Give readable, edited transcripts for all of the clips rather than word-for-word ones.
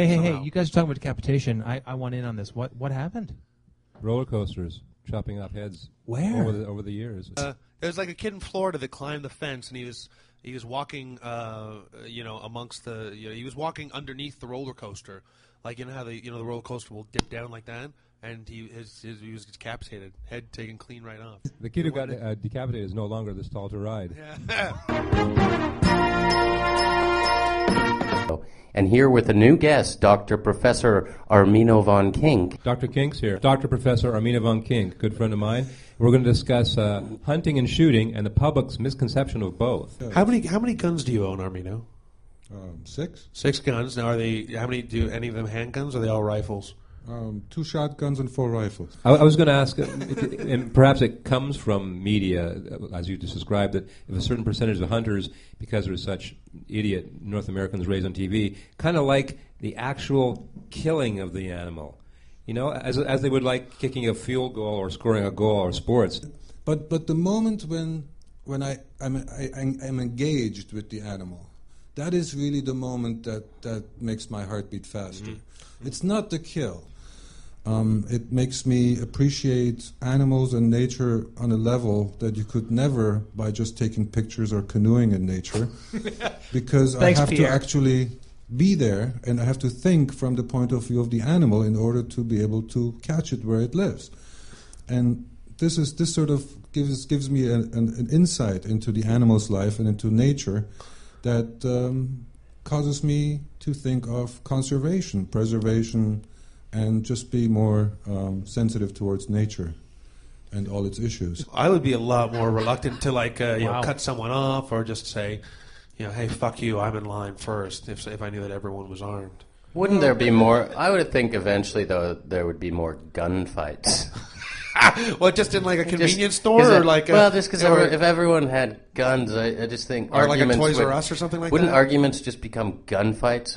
Hey! You guys are talking about decapitation. I want in on this. What happened? Roller coasters, chopping off heads. Where? Over the years. There was like a kid in Florida that climbed the fence, and he was walking, amongst the. He was walking underneath the roller coaster, like how the roller coaster will dip down like that, and he was decapitated, head taken clean right off. The kid who got decapitated is no longer this tall to ride. Yeah. And here with a new guest, Dr. Professor Armino Von Kink. Dr. Kink's here. Dr. Professor Armino Von Kink, good friend of mine. We're going to discuss hunting and shooting and the public's misconception of both. How many guns do you own, Armino? 6. 6 guns. Now, how many do any of them handguns? Or are they all rifles? 2 shotguns and 4 rifles. I was going to ask, and perhaps it comes from media, as you just described, that if a certain percentage of hunters, because there's such idiot North Americans raised on TV, kind of like the actual killing of the animal, as they would like kicking a field goal or scoring a goal or sports. But the moment when I'm engaged with the animal, that is really the moment that makes my heart beat faster. Mm-hmm. It's not the kill. It makes me appreciate animals and nature on a level that you could never by just taking pictures or canoeing in nature, because Thanks, I have Pierre. to actually be there, and I have to think from the point of view of the animal in order to be able to catch it where it lives. And this sort of gives me an insight into the animal's life and into nature that causes me to think of conservation, preservation, and just be more sensitive towards nature and all its issues. I would be a lot more reluctant to cut someone off or just say, hey, fuck you, I'm in line first if I knew that everyone was armed. Wouldn't there be more? I would think eventually, though, there would be more gunfights. Well, just in like a convenience store, or like just because if everyone had guns, I just think or like a arguments Toys R Us or something like wouldn't that. Wouldn't arguments just become gunfights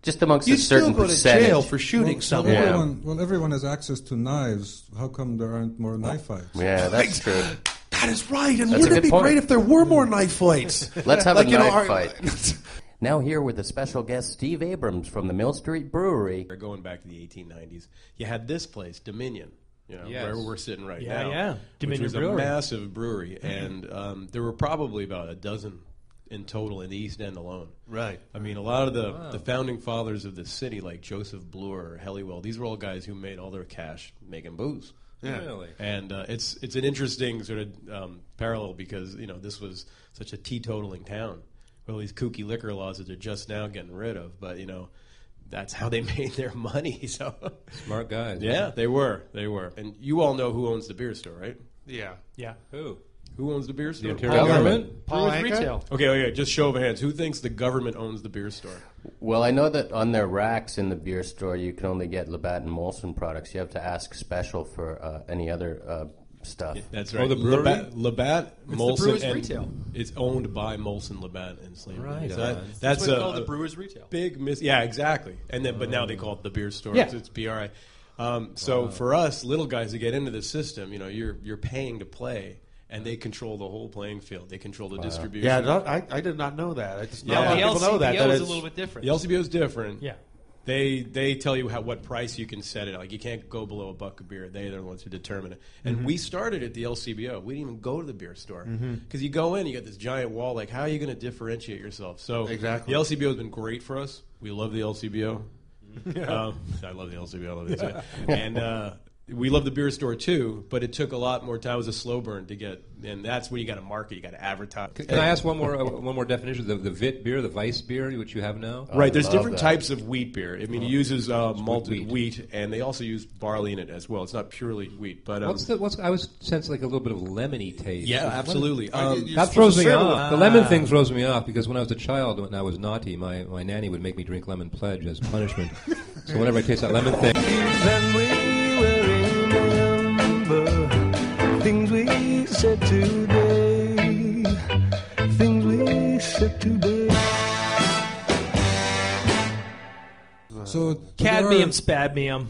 just amongst You'd a certain still go percentage? to jail for shooting someone. Well, everyone has access to knives. How come there aren't more knife fights? Yeah, that's true. That is right. And That's wouldn't a it be good point. great if there were more knife fights? Let's have a knife fight. Now here with a special guest, Steve Abrams from the Mill Street Brewery. Going back to the 1890s, you had this place, Dominion, Yes. where we're sitting right Yeah, now. yeah. Dominion which was Brewery. a massive brewery, and there were probably about a dozen in total in the East End alone. Right. I mean, a lot of the founding fathers of the city, like Joseph Bloor or Helliwell, these were all guys who made all their cash making booze. Yeah. Really? And it's an interesting sort of parallel because, this was such a teetotaling town. Well, these kooky liquor laws that they're just now getting rid of, but, that's how they made their money. So Smart guys. yeah, they were. And you all know who owns the beer store, right? Yeah. Yeah. Who owns the beer store? The Ontario government? Paul Brewers Anka? Retail. Okay, just show of hands. Who thinks the government owns the beer store? Well, I know that on their racks in the beer store, you can only get Labatt and Molson products. You have to ask special for any other stuff. That's right. the brewery? Labatt, the Molson, Brewers and Retail. It's owned by Molson, Labatt, and Slater. Right. So Yeah. that's what they call a the Brewers Retail. big miss. Yeah, exactly. And then, but now they call it the beer store. Yeah. It's BRI. So for us little guys to get into the system, you're paying to play. And they control the whole playing field. They control the distribution. Yeah, I did not know that. I just Yeah. a lot of The people know that. LCBO is a it's- little bit different. The LCBO is different. Yeah. They tell you what price you can set it. Like you can't go below $1 a beer. They're the ones who determine it. And we started at the LCBO. We didn't even go to the beer store because you go in, you got this giant wall. Like how are you going to differentiate yourself? So Exactly. the LCBO has been great for us. We love the LCBO. I love the LCBO. I love it too. And we love the beer store too, but it took a lot more time. It was a slow burn to get, and that's when you got to market. You got to advertise. Can I ask one more definition? The Vit beer, the Weiss beer, which you have now? Right, there's love different that. types of wheat beer. I mean, it uses malted wheat, and they also use barley in it as well. It's not purely wheat, but I was sense like a little bit of lemony taste. yeah, absolutely. That throws me off. The lemon thing throws me off because when I was a child, when I was naughty, my nanny would make me drink lemon pledge as punishment. So whenever I taste that lemon thing, Then we will remember things we said today. Things we said today. So Cadmium, spadmium.